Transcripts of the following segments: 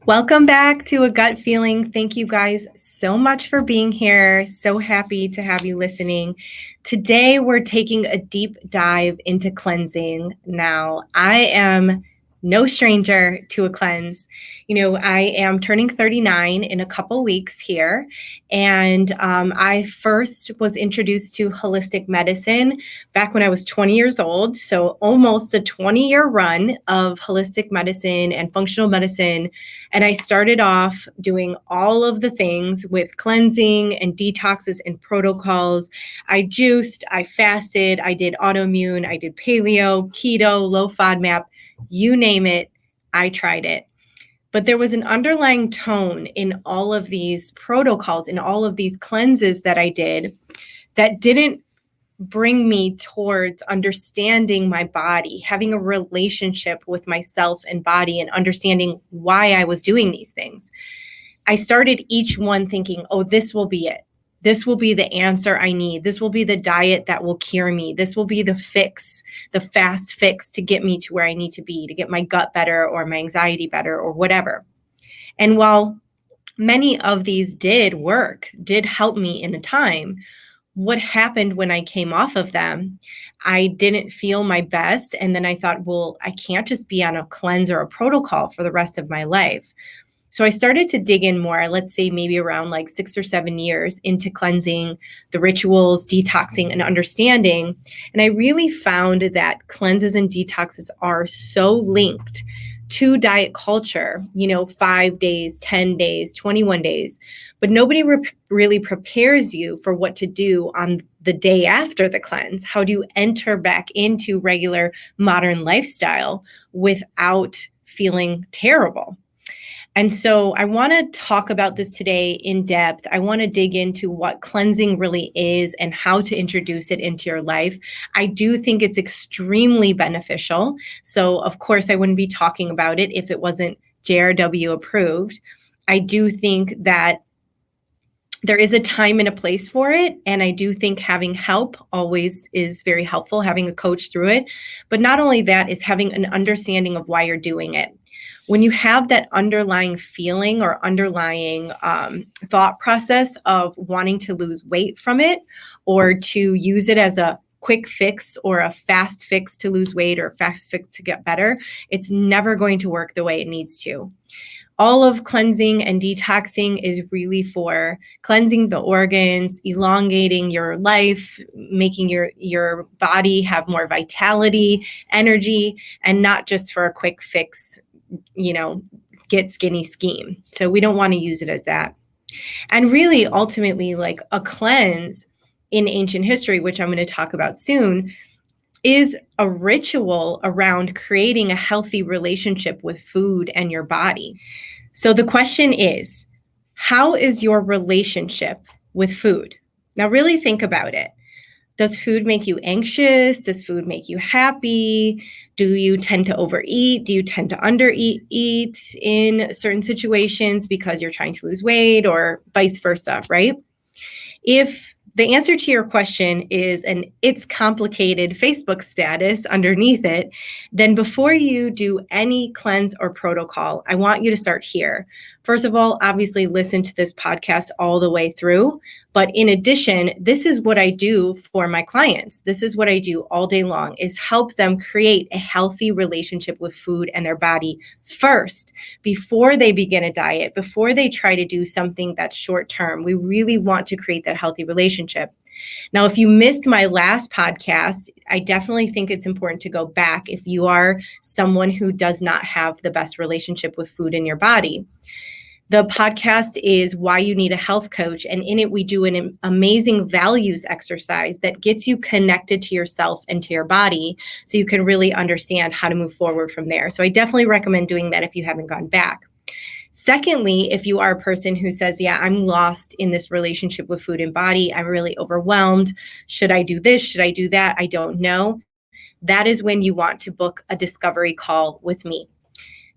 Welcome back to A Gut Feeling. Thank you guys so much for being here. So happy to have you listening. Today, we're taking a deep dive into cleansing. Now, I am no stranger to a cleanse. I am turning 39 in a couple weeks here. And I first was introduced to holistic medicine back when I was 20 years old. So almost a 20-year run of holistic medicine and functional medicine. And I started off doing all of the things with cleansing and detoxes and protocols. I juiced, I fasted, I did autoimmune, I did paleo, keto, low FODMAP, you name it, I tried it. But there was an underlying tone in all of these protocols, in all of these cleanses that I did, that didn't bring me towards understanding my body, having a relationship with myself and body, and understanding why I was doing these things. I started each one thinking, oh, this will be it. This will be the answer I need. This will be the diet that will cure me. This will be the fix, the fast fix to get me to where I need to be, to get my gut better or my anxiety better or whatever. And while many of these did work, did help me in the time, what happened when I came off of them, I didn't feel my best. And then I thought, well, I can't just be on a cleanse or a protocol for the rest of my life. So I started to dig in more, let's say maybe around like 6 or 7 years into cleansing, the rituals, detoxing, and understanding. And I really found that cleanses and detoxes are so linked to diet culture, 5 days, 10 days, 21 days, but nobody really prepares you for what to do on the day after the cleanse. How do you enter back into regular modern lifestyle without feeling terrible? And so I want to talk about this today in depth. I want to dig into what cleansing really is and how to introduce it into your life. I do think it's extremely beneficial. So of course, I wouldn't be talking about it if it wasn't JRW approved. I do think that there is a time and a place for it. And I do think having help always is very helpful, having a coach through it. But not only that, is having an understanding of why you're doing it. When you have that underlying feeling or underlying thought process of wanting to lose weight from it, or to use it as a quick fix or a fast fix to lose weight or a fast fix to get better, it's never going to work the way it needs to. All of cleansing and detoxing is really for cleansing the organs, elongating your life, making your body have more vitality, energy, and not just for a quick fix, get skinny scheme. So we don't want to use it as that. And really, ultimately, like a cleanse in ancient history, which I'm going to talk about soon, is a ritual around creating a healthy relationship with food and your body. So the question is, how is your relationship with food? Now, really think about it. Does food make you anxious? Does food make you happy? Do you tend to overeat? Do you tend to undereat in certain situations because you're trying to lose weight, or vice versa, right? If the answer to your question is an "it's complicated" Facebook status underneath it, then before you do any cleanse or protocol, I want you to start here. First of all, obviously listen to this podcast all the way through. But in addition, this is what I do for my clients. This is what I do all day long, is help them create a healthy relationship with food and their body first, before they begin a diet, before they try to do something that's short term. We really want to create that healthy relationship. Now, if you missed my last podcast, I definitely think it's important to go back if you are someone who does not have the best relationship with food in your body. The podcast is Why You Need a Health Coach. And in it, we do an amazing values exercise that gets you connected to yourself and to your body so you can really understand how to move forward from there. So I definitely recommend doing that if you haven't gone back. Secondly, if you are a person who says, yeah, I'm lost in this relationship with food and body, I'm really overwhelmed. Should I do this? Should I do that? I don't know. That is when you want to book a discovery call with me.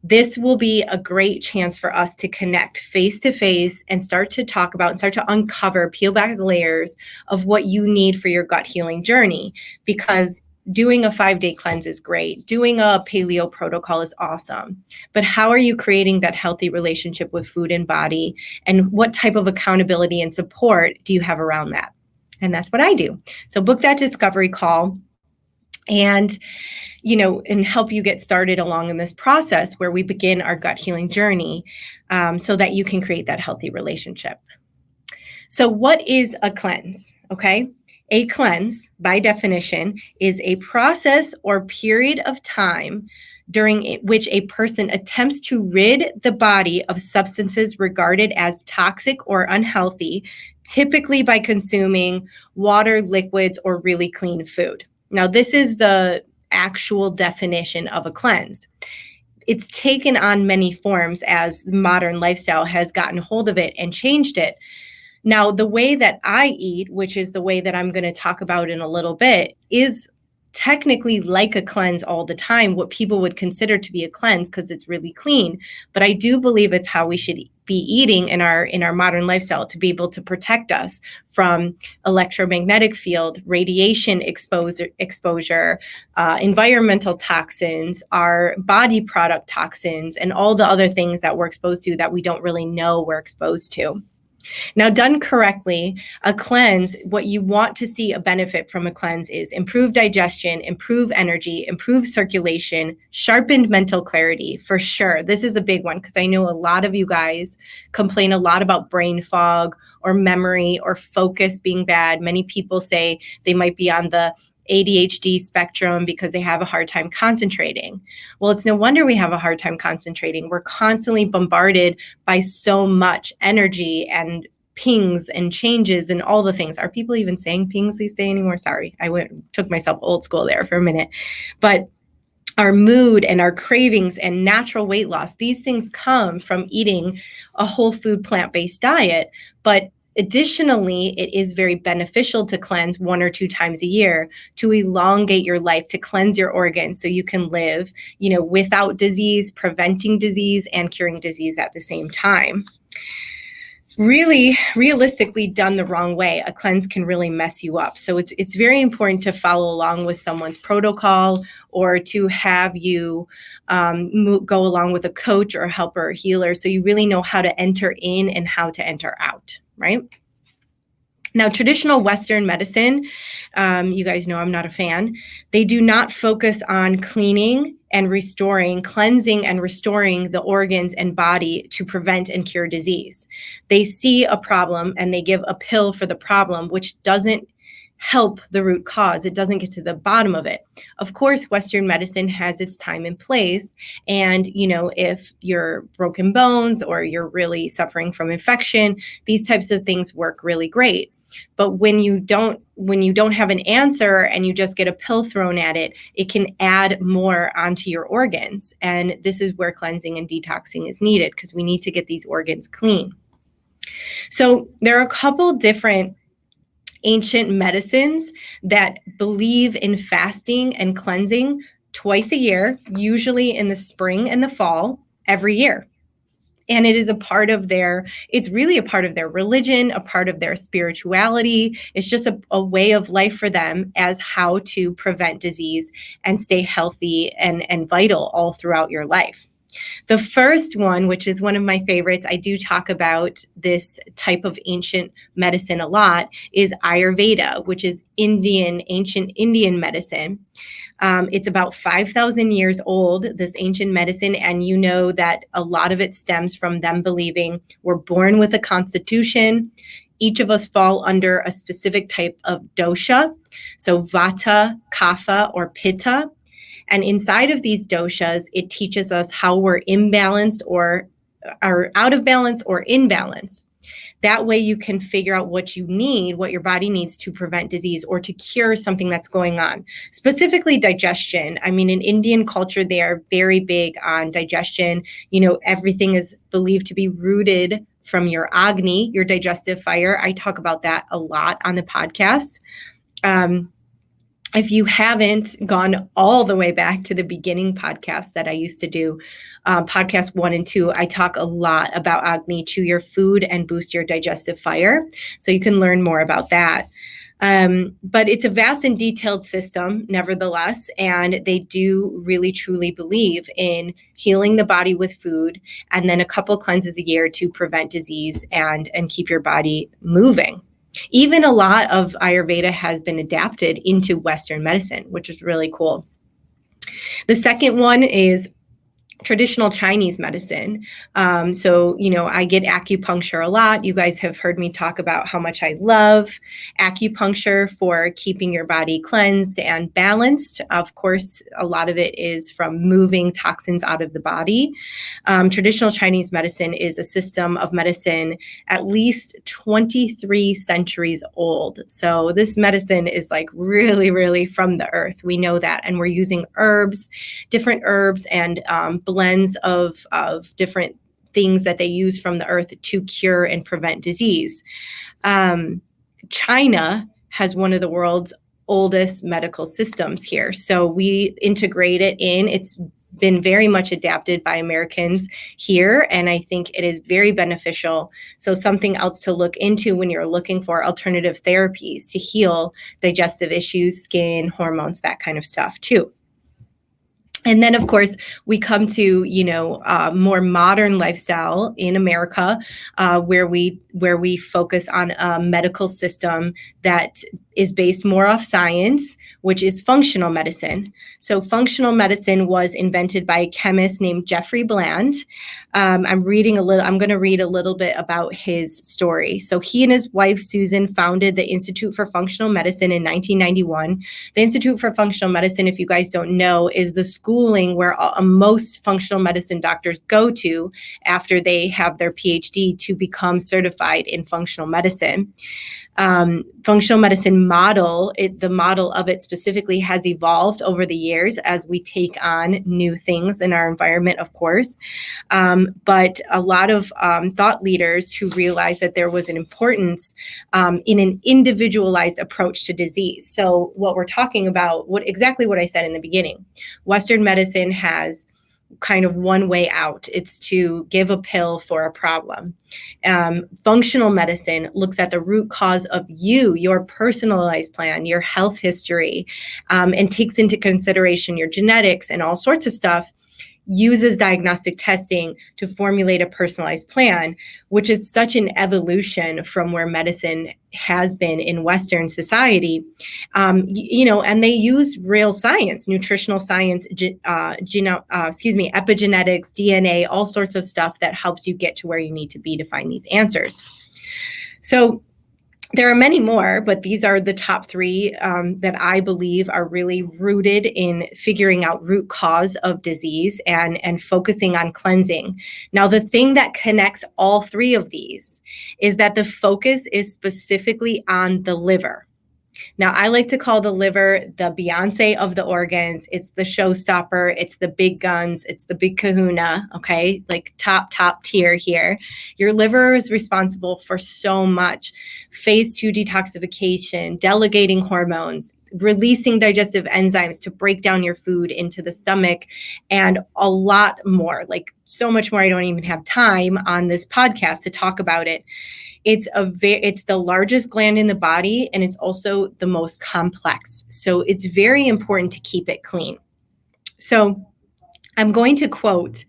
This will be a great chance for us to connect face to face and start to talk about and start to uncover, peel back the layers of what you need for your gut healing journey. Because doing a 5-day cleanse is great. Doing a paleo protocol is awesome. But how are you creating that healthy relationship with food and body? And what type of accountability and support do you have around that? And that's what I do. So book that discovery call and help you get started along in this process where we begin our gut healing journey, so that you can create that healthy relationship. So what is a cleanse? Okay. A cleanse, by definition, is a process or period of time during which a person attempts to rid the body of substances regarded as toxic or unhealthy, typically by consuming water, liquids, or really clean food. Now, this is the actual definition of a cleanse. It's taken on many forms as modern lifestyle has gotten hold of it and changed it. Now, the way that I eat, which is the way that I'm going to talk about in a little bit, is technically like a cleanse all the time, what people would consider to be a cleanse because it's really clean. But I do believe it's how we should be eating in our modern lifestyle to be able to protect us from electromagnetic field, radiation exposure, environmental toxins, our body product toxins, and all the other things that we're exposed to that we don't really know we're exposed to. Now, done correctly, a cleanse, what you want to see a benefit from a cleanse is improved digestion, improved energy, improved circulation, sharpened mental clarity, for sure. This is a big one because I know a lot of you guys complain a lot about brain fog or memory or focus being bad. Many people say they might be on the ADHD spectrum because they have a hard time concentrating. Well, it's no wonder we have a hard time concentrating. We're constantly bombarded by so much energy and pings and changes and all the things. Are people even saying pings these days anymore? Sorry, took myself old school there for a minute. But our mood and our cravings and natural weight loss, these things come from eating a whole food plant-based diet. But additionally, it is very beneficial to cleanse 1 or 2 times a year to elongate your life, to cleanse your organs so you can live, without disease, preventing disease, and curing disease at the same time. Really, realistically done the wrong way, a cleanse can really mess you up. So it's very important to follow along with someone's protocol or to have you go along with a coach or a helper or healer so you really know how to enter in and how to enter out, right? Now, traditional Western medicine, you guys know I'm not a fan. They do not focus on cleansing and restoring the organs and body to prevent and cure disease. They see a problem and they give a pill for the problem, which doesn't help the root cause. It doesn't get to the bottom of it. Of course, Western medicine has its time and place. And, if you're broken bones or you're really suffering from infection, these types of things work really great. But when you don't have an answer and you just get a pill thrown at it, it can add more onto your organs. And this is where cleansing and detoxing is needed because we need to get these organs clean. So there are a couple different ancient medicines that believe in fasting and cleansing twice a year, usually in the spring and the fall, every year. And it is it's really a part of their religion, a part of their spirituality. It's just a way of life for them as how to prevent disease and stay healthy and vital all throughout your life. The first one, which is one of my favorites, I do talk about this type of ancient medicine a lot, is Ayurveda, which is ancient Indian medicine. It's about 5,000 years old, this ancient medicine, and you know that a lot of it stems from them believing we're born with a constitution. Each of us fall under a specific type of dosha, so vata, kapha, or pitta. And inside of these doshas, it teaches us how we're imbalanced or are out of balance or in balance. That way you can figure out what you need, what your body needs to prevent disease or to cure something that's going on. Specifically digestion. I mean, in Indian culture, they are very big on digestion. Everything is believed to be rooted from your Agni, your digestive fire. I talk about that a lot on the podcast. If you haven't gone all the way back to the beginning podcast that I used to do, podcast 1 and 2, I talk a lot about Agni, chew your food and boost your digestive fire. So you can learn more about that. But it's a vast and detailed system, nevertheless, and they do really truly believe in healing the body with food, and then a couple cleanses a year to prevent disease and keep your body moving. Even a lot of Ayurveda has been adapted into Western medicine, which is really cool. The second one is traditional Chinese medicine. So, I get acupuncture a lot. You guys have heard me talk about how much I love acupuncture for keeping your body cleansed and balanced. Of course, a lot of it is from moving toxins out of the body. Traditional Chinese medicine is a system of medicine at least 23 centuries old. So this medicine is like really, really from the earth. We know that. And we're using different herbs and blends of different things that they use from the earth to cure and prevent disease. China has one of the world's oldest medical systems here. So we integrate it in. It's been very much adapted by Americans here, and I think it is very beneficial. So something else to look into when you're looking for alternative therapies to heal digestive issues, skin, hormones, that kind of stuff too. And then, of course, we come to, more modern lifestyle in America, where we focus on a medical system that is based more off science, which is functional medicine. So functional medicine was invented by a chemist named Jeffrey Bland. I'm going to read a little bit about his story. So he and his wife, Susan, founded the Institute for Functional Medicine in 1991. The Institute for Functional Medicine, if you guys don't know, is the schooling where most functional medicine doctors go to after they have their PhD to become certified in functional medicine. Functional medicine model, the model of it specifically has evolved over the years as we take on new things in our environment, of course. But a lot of thought leaders who realized that there was an importance in an individualized approach to disease. So what we're talking about, exactly what I said in the beginning, Western medicine has kind of one way out. It's to give a pill for a problem. Functional medicine looks at the root cause of your personalized plan, your health history, and takes into consideration your genetics and all sorts of stuff, uses diagnostic testing to formulate a personalized plan, which is such an evolution from where medicine has been in Western society. And they use real science, nutritional science, epigenetics, DNA, all sorts of stuff that helps you get to where you need to be to find these answers. So there are many more, but these are the top three that I believe are really rooted in figuring out root cause of disease and focusing on cleansing. Now, the thing that connects all three of these is that the focus is specifically on the liver. Now, I like to call the liver the Beyonce of the organs. It's the showstopper. It's the big guns. It's the big kahuna, okay? Like top tier here. Your liver is responsible for so much. Phase 2 detoxification, delegating hormones, releasing digestive enzymes to break down your food into the stomach, and a lot more, like so much more. I don't even have time on this podcast to talk about it. It's the largest gland in the body, and it's also the most complex. So it's very important to keep it clean. So I'm going to quote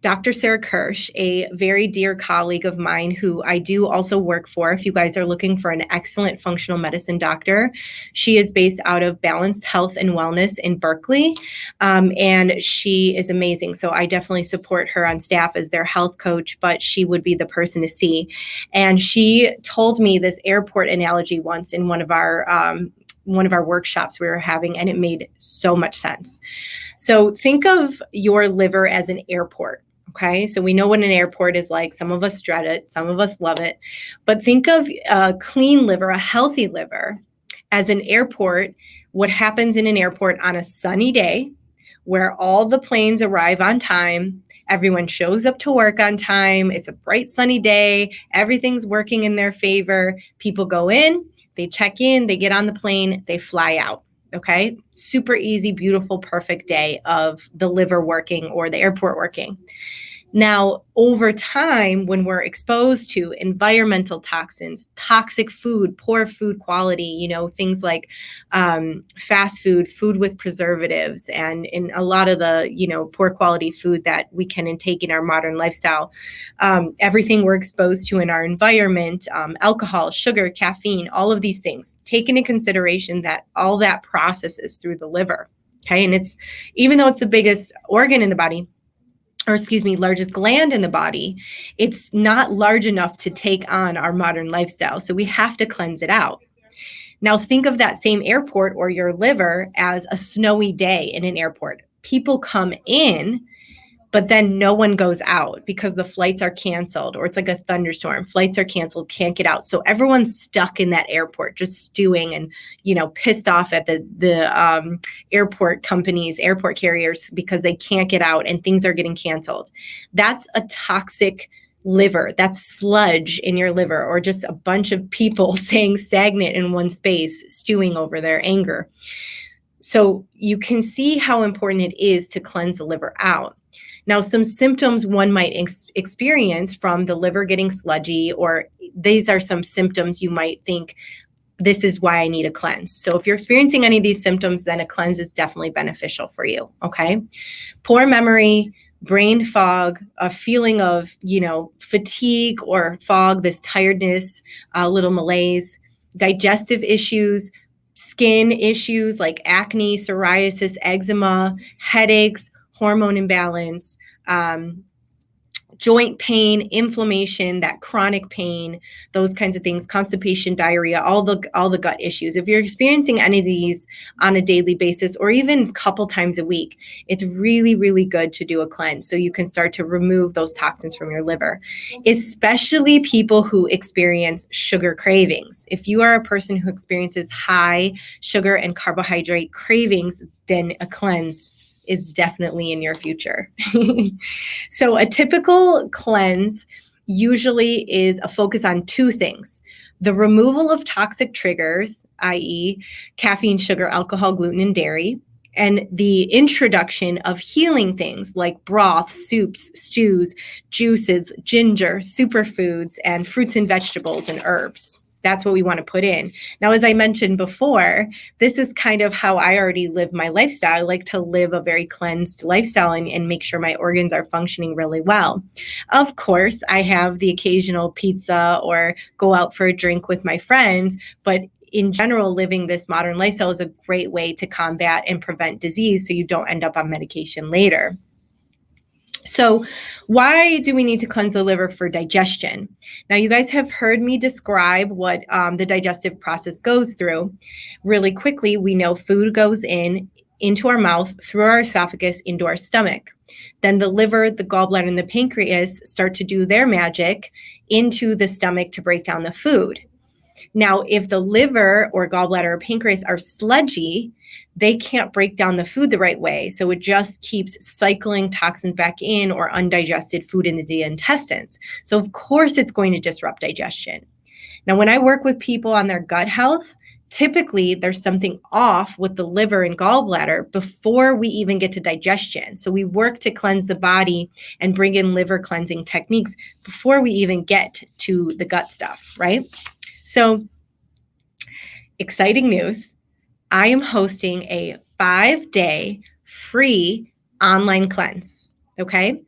Dr. Sarah Kirsch, a very dear colleague of mine who I do also work for. If you guys are looking for an excellent functional medicine doctor, she is based out of Balanced Health and Wellness in Berkeley, and she is amazing. So I definitely support her on staff as their health coach, but she would be the person to see. And she told me this airport analogy once in one of our workshops we were having, and it made so much sense. So think of your liver as an airport. Okay, so we know what an airport is like. Some of us dread it, some of us love it. But think of a clean liver, a healthy liver, as an airport. What happens in an airport on a sunny day where all the planes arrive on time, everyone shows up to work on time, it's a bright sunny day, everything's working in their favor. People go in, they check in, they get on the plane, they fly out. Okay, super easy, beautiful, perfect day of the liver working or the airport working. Now, over time, when we're exposed to environmental toxins, toxic food, poor food quality, things like fast food, food with preservatives, and in a lot of the, poor quality food that we can intake in our modern lifestyle, everything we're exposed to in our environment, alcohol, sugar, caffeine, all of these things, take into consideration that all that processes through the liver. Okay. And even though it's the biggest organ in the body, largest gland in the body, it's not large enough to take on our modern lifestyle. So we have to cleanse it out. Now think of that same airport or your liver as a snowy day in an airport. People come in, but then no one goes out because the flights are canceled, or it's like a thunderstorm. Flights are canceled, can't get out. So everyone's stuck in that airport, just stewing and, pissed off at the airport companies, airport carriers, because they can't get out and things are getting canceled. That's a toxic liver. That's sludge in your liver, or just a bunch of people staying stagnant in one space, stewing over their anger. So you can see how important it is to cleanse the liver out. Now, some symptoms one might experience from the liver getting sludgy, or these are some symptoms you might think, this is why I need a cleanse. So if you're experiencing any of these symptoms, then a cleanse is definitely beneficial for you, okay? Poor memory, brain fog, a feeling of, fatigue or fog, this tiredness, a little malaise, digestive issues, skin issues like acne, psoriasis, eczema, headaches, hormone imbalance, joint pain, inflammation, that chronic pain, those kinds of things, constipation, diarrhea, all the gut issues. If you're experiencing any of these on a daily basis, or even a couple times a week, it's really, really good to do a cleanse so you can start to remove those toxins from your liver, especially people who experience sugar cravings. If you are a person who experiences high sugar and carbohydrate cravings, then a cleanse is definitely in your future. So a typical cleanse usually is a focus on two things: the removal of toxic triggers, i.e. caffeine, sugar, alcohol, gluten, and dairy, and the introduction of healing things like broth, soups, stews, juices, ginger, superfoods, and fruits and vegetables and herbs. That's what we want to put in. Now, as I mentioned before, this is kind of how I already live my lifestyle. I like to live a very cleansed lifestyle and make sure my organs are functioning really well. Of course, I have the occasional pizza or go out for a drink with my friends, but in general, living this modern lifestyle is a great way to combat and prevent disease so you don't end up on medication later. So why do we need to cleanse the liver for digestion? Now, you guys have heard me describe what the digestive process goes through. Really quickly, we know food goes into our mouth, through our esophagus, into our stomach. Then the liver, the gallbladder, and the pancreas start to do their magic into the stomach to break down the food. Now, if the liver or gallbladder or pancreas are sludgy, they can't break down the food the right way. So it just keeps cycling toxins back in, or undigested food into the intestines. So of course it's going to disrupt digestion. Now, when I work with people on their gut health, typically there's something off with the liver and gallbladder before we even get to digestion. So we work to cleanse the body and bring in liver cleansing techniques before we even get to the gut stuff, right? So exciting news. I am hosting a 5-day free online cleanse, okay?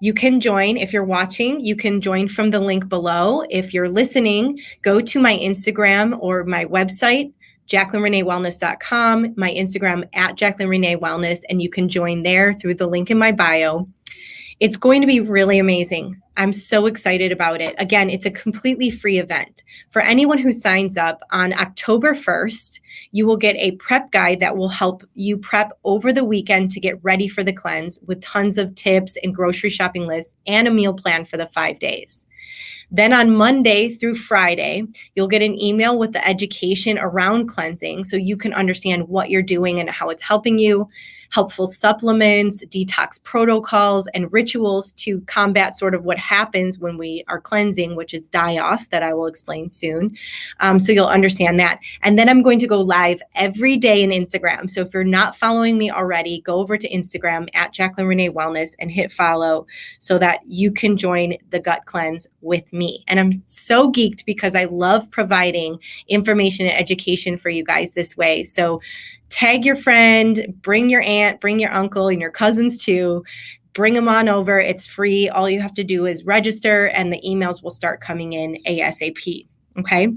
You can join. If you're watching, you can join from the link below. If you're listening, go to my Instagram or my website, jaclynreneewellness.com, my Instagram at Jaclyn Renee Wellness, and you can join there through the link in my bio. It's going to be really amazing. I'm so excited about it. Again, it's a completely free event. For anyone who signs up on October 1st, you will get a prep guide that will help you prep over the weekend to get ready for the cleanse, with tons of tips and grocery shopping lists and a meal plan for the 5 days. Then on Monday through Friday, you'll get an email with the education around cleansing so you can understand what you're doing and how it's helping you, helpful supplements, detox protocols, and rituals to combat sort of what happens when we are cleansing, which is die off, that I will explain soon. So you'll understand that. And then I'm going to go live every day in Instagram. So if you're not following me already, go over to Instagram at Jaclyn Renee Wellness and hit follow so that you can join the gut cleanse with me. And I'm so geeked because I love providing information and education for you guys this way. So tag your friend, bring your aunt, bring your uncle and your cousins too. Bring them on over. It's free. All you have to do is register and the emails will start coming in ASAP. Okay.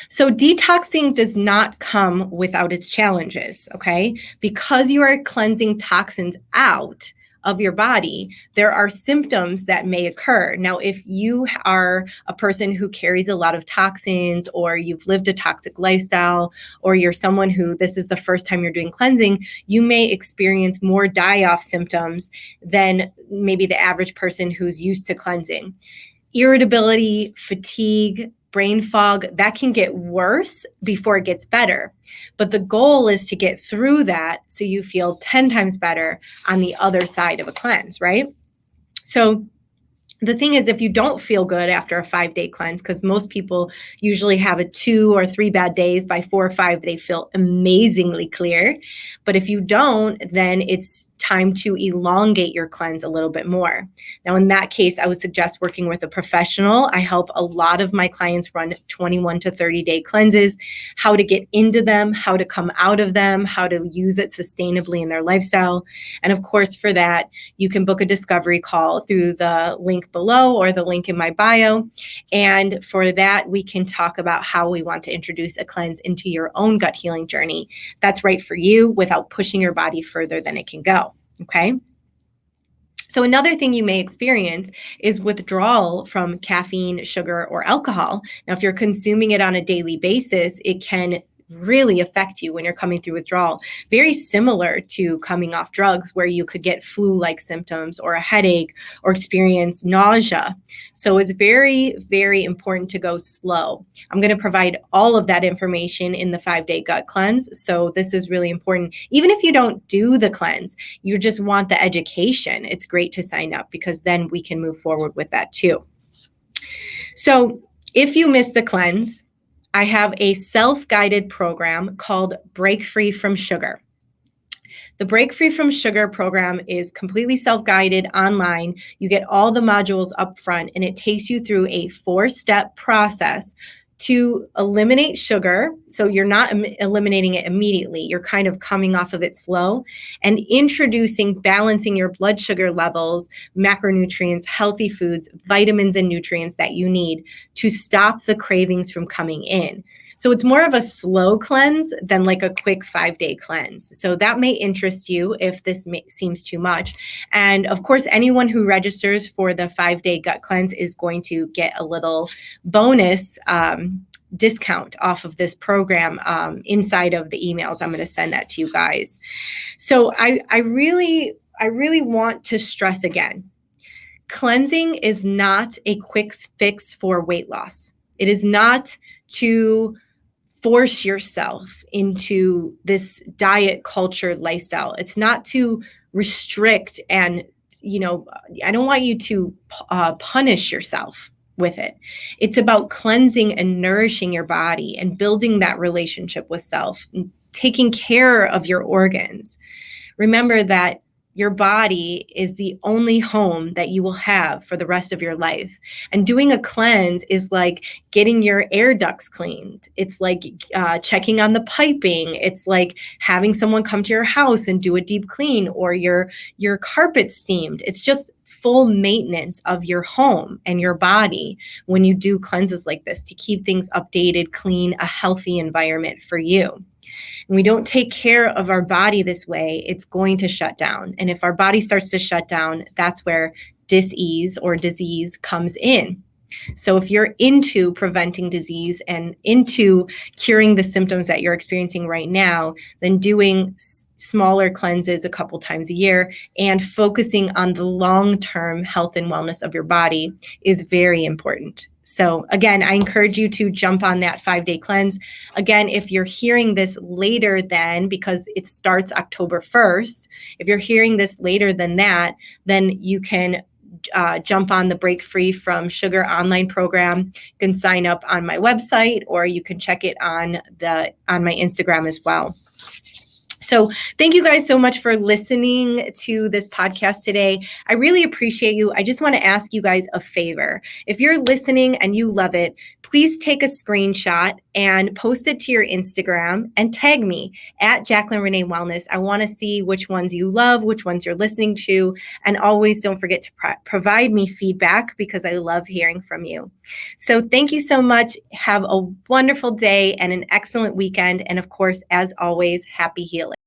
So detoxing does not come without its challenges. Okay. Because you are cleansing toxins out of your body, there are symptoms that may occur. Now, if you are a person who carries a lot of toxins, or you've lived a toxic lifestyle, or you're someone who this is the first time you're doing cleansing, you may experience more die-off symptoms than maybe the average person who's used to cleansing. Irritability, fatigue, brain fog, that can get worse before it gets better. But the goal is to get through that so you feel 10 times better on the other side of a cleanse, right? So the thing is, if you don't feel good after a 5-day cleanse, because most people usually have a 2 or 3 bad days, by 4 or 5, they feel amazingly clear. But if you don't, then it's time to elongate your cleanse a little bit more. Now, in that case, I would suggest working with a professional. I help a lot of my clients run 21 to 30-day cleanses, how to get into them, how to come out of them, how to use it sustainably in their lifestyle. And of course, for that, you can book a discovery call through the link below or the link in my bio. And for that, we can talk about how we want to introduce a cleanse into your own gut healing journey that's right for you without pushing your body further than it can go. Okay. So another thing you may experience is withdrawal from caffeine, sugar, or alcohol. Now, if you're consuming it on a daily basis, it can really affect you when you're coming through withdrawal. Very similar to coming off drugs, where you could get flu-like symptoms or a headache or experience nausea. So it's very, very important to go slow. I'm going to provide all of that information in the 5-day gut cleanse. So this is really important. Even if you don't do the cleanse, you just want the education, it's great to sign up, because then we can move forward with that too. So if you miss the cleanse, I have a self-guided program called Break Free from Sugar. The Break Free from Sugar program is completely self-guided online. You get all the modules up front, and it takes you through a 4-step process to eliminate sugar. So you're not eliminating it immediately. You're kind of coming off of it slow, and introducing, balancing your blood sugar levels, macronutrients, healthy foods, vitamins, and nutrients that you need to stop the cravings from coming in. So it's more of a slow cleanse than like a quick 5-day cleanse. So that may interest you if this seems too much. And of course, anyone who registers for the 5-day gut cleanse is going to get a little bonus discount off of this program inside of the emails. I'm going to send that to you guys. So I really want to stress again, cleansing is not a quick fix for weight loss. It is not to force yourself into this diet culture lifestyle. It's not to restrict and, I don't want you to punish yourself with it. It's about cleansing and nourishing your body and building that relationship with self, and taking care of your organs. Remember that your body is the only home that you will have for the rest of your life. And doing a cleanse is like getting your air ducts cleaned. It's like checking on the piping. It's like having someone come to your house and do a deep clean, or your carpet steamed. It's just full maintenance of your home and your body when you do cleanses like this, to keep things updated, clean, a healthy environment for you. And we don't take care of our body this way, it's going to shut down. And if our body starts to shut down, that's where dis-ease or disease comes in. So if you're into preventing disease and into curing the symptoms that you're experiencing right now, then doing smaller cleanses a couple times a year and focusing on the long-term health and wellness of your body is very important. So again, I encourage you to jump on that 5-day cleanse. Again, if you're hearing this later than, because it starts October 1st, if you're hearing this later than that, then you can jump on the Break Free from Sugar online program. You can sign up on my website, or you can check it on my Instagram as well. So thank you guys so much for listening to this podcast today. I really appreciate you. I just want to ask you guys a favor. If you're listening and you love it, please take a screenshot and post it to your Instagram and tag me at Jaclyn Renee Wellness. I want to see which ones you love, which ones you're listening to, and always don't forget to provide me feedback, because I love hearing from you. So thank you so much. Have a wonderful day and an excellent weekend. And of course, as always, happy healing.